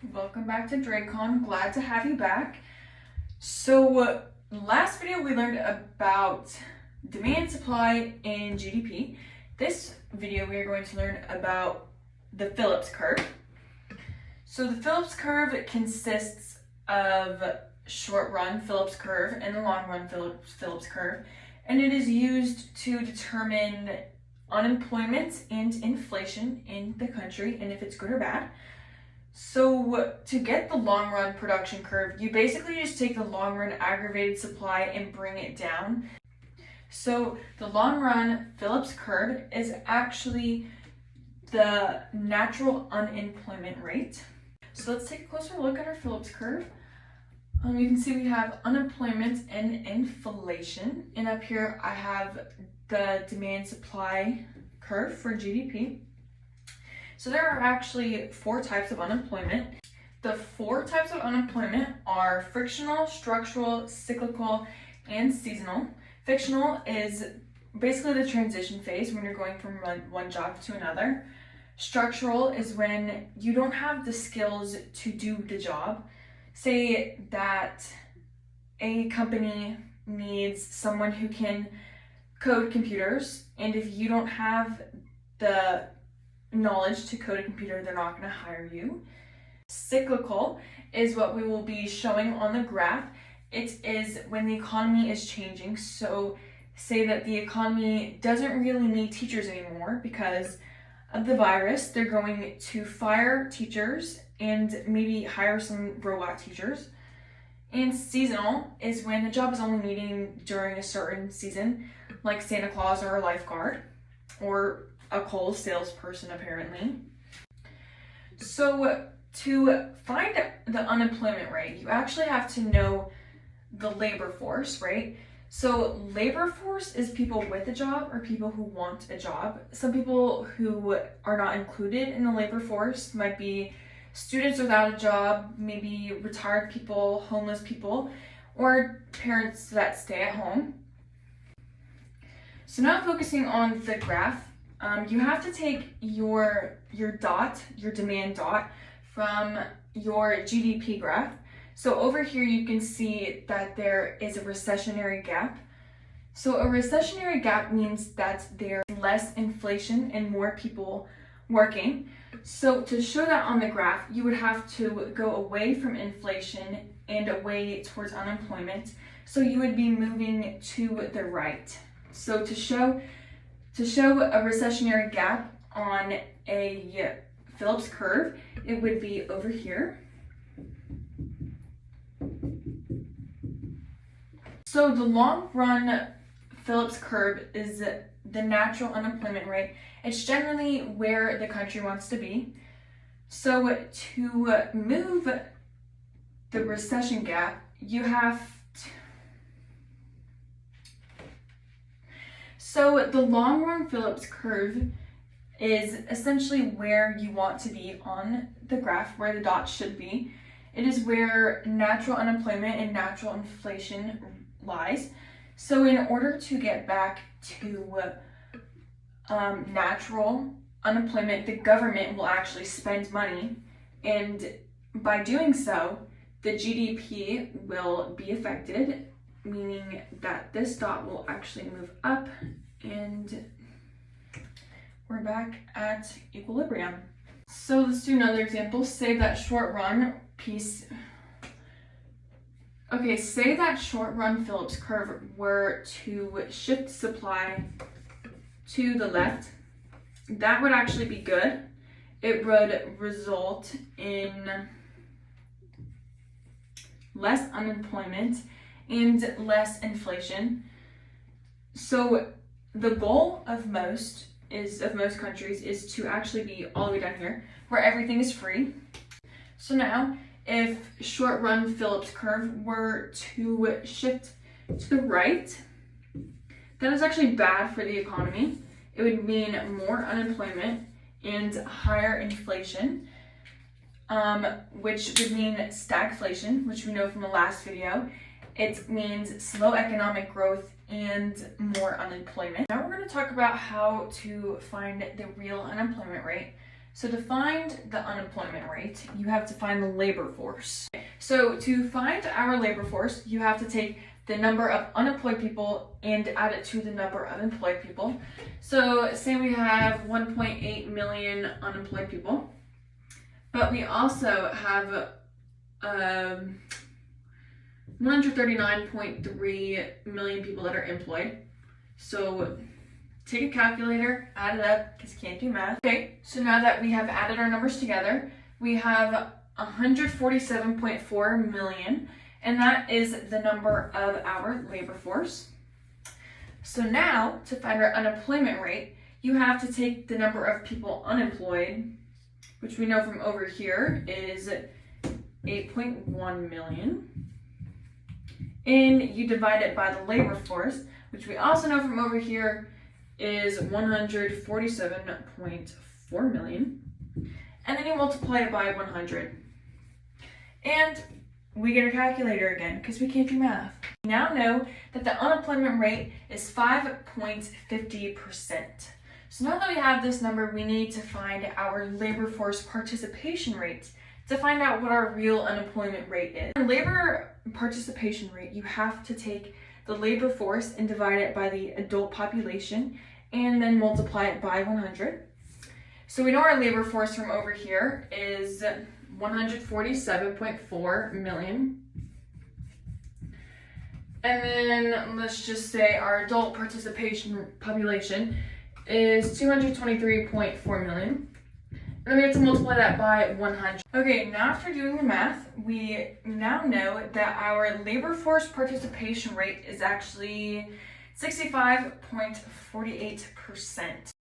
Welcome back to Dracon. Glad to have you back. So last video we learned about demand, supply, and GDP. This video we are going to learn about the Phillips curve. So the Phillips curve consists of short run Phillips curve and the long run Phillips curve, and it is used to determine unemployment and inflation in the country and if it's good or bad. So to get the long run production curve, you basically just take the long run aggravated supply and bring it down. So the long run Phillips curve is actually the natural unemployment rate. So let's take a closer look at our Phillips curve. You can see we have unemployment and inflation, and up here I have the demand supply curve for GDP. So there are actually 4 types of unemployment. The 4 types of unemployment are frictional, structural, cyclical, and seasonal. Frictional is basically the transition phase when you're going from one job to another. Structural is when you don't have the skills to do the job. Say that a company needs someone who can code computers, and if you don't have the knowledge to code a computer, they're not going to hire you. Cyclical is what we will be showing on the graph. It is when the economy is changing. So say that the economy doesn't really need teachers anymore because of the virus. They're going to fire teachers and maybe hire some robot teachers. And seasonal is when the job is only needing during a certain season, like Santa Claus or a lifeguard or a coal salesperson apparently. So to find the unemployment rate, you actually have to know the labor force, right? So labor force is people with a job or people who want a job. Some people who are not included in the labor force might be students without a job, maybe retired people, homeless people, or parents that stay at home. So now focusing on the graph, you have to take your dot, your demand dot, from your GDP graph. So over here you can see that there is a recessionary gap. So a recessionary gap means that there's less inflation and more people working. So to show that on the graph, you would have to go away from inflation and away towards unemployment. So you would be moving to the right. So to show a recessionary gap on a Phillips curve, it would be over here. So the long run Phillips curve is the natural unemployment rate. It's generally where the country wants to be. So to move the recession gap, you have to... So the long run Phillips curve is essentially where you want to be on the graph, where the dots should be. It is where natural unemployment and natural inflation lies. So in order to get back to natural unemployment, the government will actually spend money, and by doing so, the GDP will be affected, meaning that this dot will actually move up and we're back at equilibrium. So let's do another example. Say that short run piece. Okay, say that short run Phillips curve were to shift supply to the left. That would actually be good. It would result in less unemployment and less inflation. So the goal of most countries is to actually be all the way down here where everything is free. So now if short run Phillips curve were to shift to the right, that is actually bad for the economy. It would mean more unemployment and higher inflation, which would mean stagflation, which we know from the last video. It means slow economic growth and more unemployment. Now we're going to talk about how to find the real unemployment rate. So to find the unemployment rate, you have to find the labor force. So to find our labor force, you have to take the number of unemployed people and add it to the number of employed people. So say we have 1.8 million unemployed people, but we also have 139.3 million people that are employed. So take a calculator, add it up, because you can't do math. Okay, so now that we have added our numbers together, we have 147.4 million, and that is the number of our labor force. So now, to find our unemployment rate, you have to take the number of people unemployed, which we know from over here is 8.1 million, and you divide it by the labor force, which we also know from over here is 147.4 million, and then you multiply it by 100. And we get a calculator again because we can't do math. We now know that the unemployment rate is 5.50%. So now that we have this number, we need to find our labor force participation rate to find out what our real unemployment rate is. For labor participation rate, you have to take the labor force and divide it by the adult population and then multiply it by 100. So we know our labor force from over here is 147.4 million. And then let's just say our adult participation population is 223.4 million. And then we have to multiply that by 100. Okay, now after doing the math, we now know that our labor force participation rate is actually 65.48%.